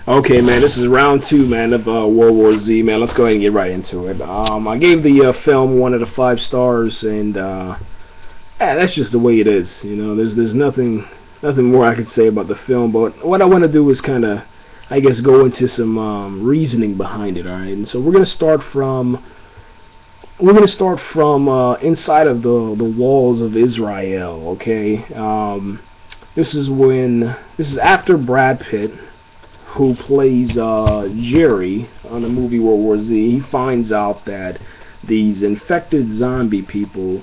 Okay, man, this is round two, man, of World War Z, man. Let's go ahead and get right into it. I gave the film 1 out of 5 stars, and yeah, that's just the way it is. You know, there's nothing more I could say about the film. But what I want to do is kind of, I guess, go into some reasoning behind it. All right, and so we're gonna start from inside of the walls of Israel. Okay, this is after Brad Pitt, who plays Jerry on the movie World War Z. He finds out that these infected zombie people,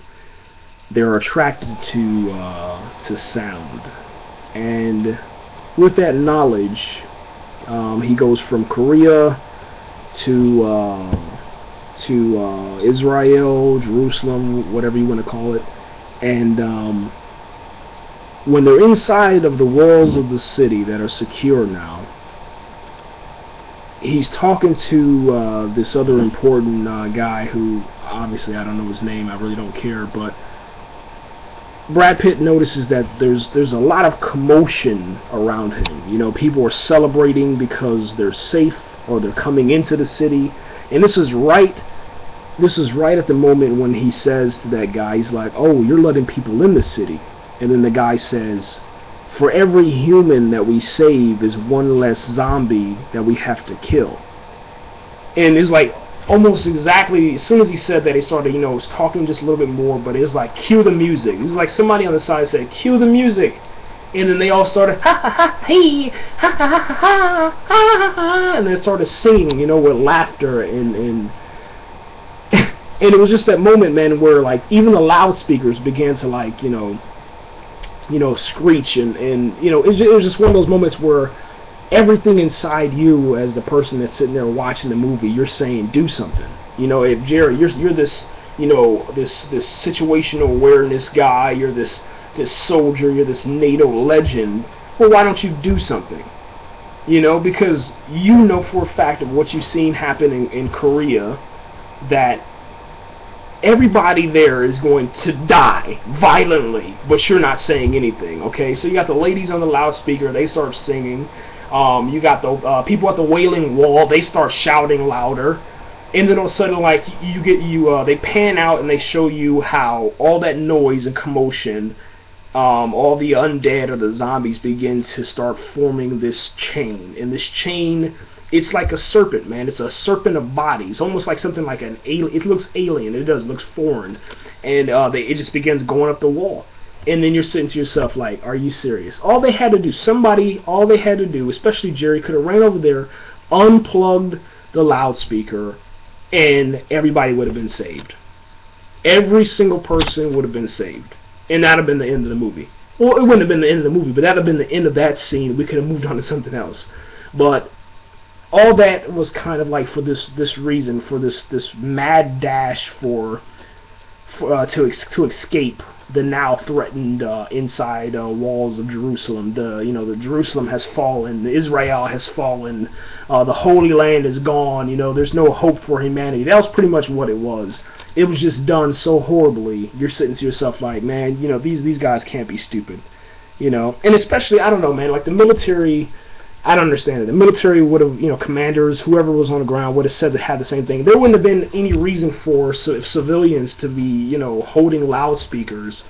they're attracted to sound, and with that knowledge, he goes from Korea to Israel, Jerusalem, whatever you want to call it, and when they're inside of the walls of the city that are secure now, he's talking to this other important guy who, obviously, I don't know his name, I really don't care, but Brad Pitt notices that there's a lot of commotion around him. You know, people are celebrating because they're safe or they're coming into the city, and this is right at the moment when he says to that guy, he's like, "Oh, you're letting people in the city," and then the guy says, "For every human that we save is one less zombie that we have to kill." And it's like almost exactly as soon as he said that, he started, you know, talking just a little bit more, but it's like, cue the music. It was like somebody on the side said, "Cue the music," and then they all started, "Ha ha ha, hey, ha ha ha ha, ha ha ha," and they started singing, you know, with laughter and and it was just that moment, man, where like even the loudspeakers began to, like, you know, screech, and you know, it was just one of those moments where everything inside you, as the person that's sitting there watching the movie, you're saying, do something. You know, if Jerry, you're this, you know, this situational awareness guy, you're this soldier, you're this NATO legend, well, why don't you do something? You know, because you know for a fact of what you've seen happen in Korea, that everybody there is going to die violently, but you're not saying anything. Okay, so you got the ladies on the loudspeaker, they start singing. You got the people at the Wailing Wall, they start shouting louder, and then all of a sudden, like, they pan out and they show you how all that noise and commotion, all the undead or the zombies begin to start forming this chain, and this chain, it's like a serpent, man. It's a serpent of bodies, almost like something like an alien. It looks alien. It looks foreign, and it just begins going up the wall. And then you're sitting to yourself like, are you serious? All they had to do, especially Jerry, could have ran over there, unplugged the loudspeaker, and everybody would have been saved. Every single person would have been saved, and that would have been the end of the movie. Well, it wouldn't have been the end of the movie, but that would have been the end of that scene. We could have moved on to something else, but all that was kind of like for this reason, for this mad dash to escape the now threatened inside walls of Jerusalem. The Jerusalem has fallen, Israel has fallen, the Holy Land is gone. You know, there's no hope for humanity. That was pretty much what it was. It was just done so horribly. You're sitting to yourself like, man, you know, these guys can't be stupid. You know, and especially, I don't know, man, like the military, I don't understand it. The military would have, you know, commanders, whoever was on the ground would have said they had the same thing. There wouldn't have been any reason for civilians to be, you know, holding loudspeakers.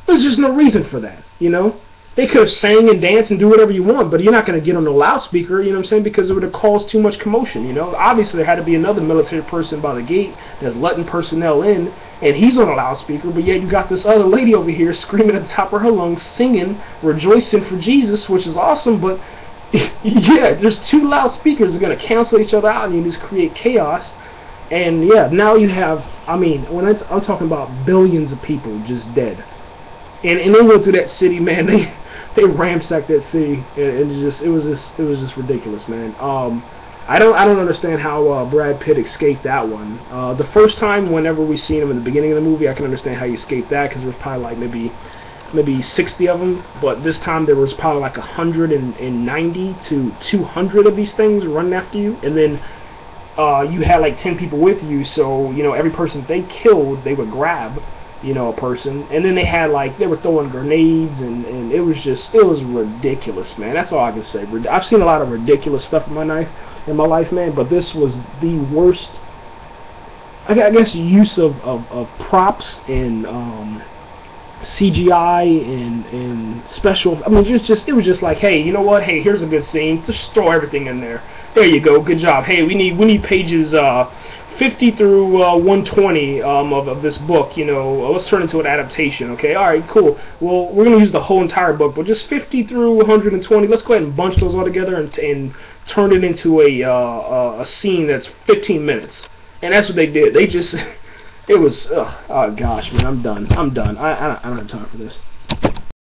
There's just no reason for that, you know. They could have sang and danced and do whatever you want, but you're not going to get on the loudspeaker, you know what I'm saying, because it would have caused too much commotion, you know. Obviously, there had to be another military person by the gate that's letting personnel in, and he's on a loudspeaker, but yet you got this other lady over here screaming at the top of her lungs, singing, rejoicing for Jesus, which is awesome, but yeah, there's two loudspeakers that are going to cancel each other out, and you just create chaos. And yeah, now you have, I mean, when I'm talking about billions of people just dead, and they went through that city, man. They ransacked that city, and it was just ridiculous, man. I don't understand how Brad Pitt escaped that one. The first time, whenever we seen him in the beginning of the movie, I can understand how he escaped that, because there was probably like maybe 60 of them, but this time there was probably like 190 to 200 of these things running after you, and then you had like 10 people with you, so, you know, every person they killed, they would grab, you know, a person. And then they had, like, they were throwing grenades, and it was just, it was ridiculous, man. That's all I can say. I've seen a lot of ridiculous stuff in my life, man, but this was the worst, I guess, use of props and CGI and special. I mean, it was just like, hey, you know what? Hey, here's a good scene. Just throw everything in there. There you go. Good job. Hey, we need pages 50 through 120 of this book. You know, let's turn it into an adaptation. Okay, all right, cool. Well, we're gonna use the whole entire book, but just 50 through 120. Let's go ahead and bunch those all together and turn it into a scene that's 15 minutes. And that's what they did. They just it was, oh gosh, man, I'm done. I don't have time for this.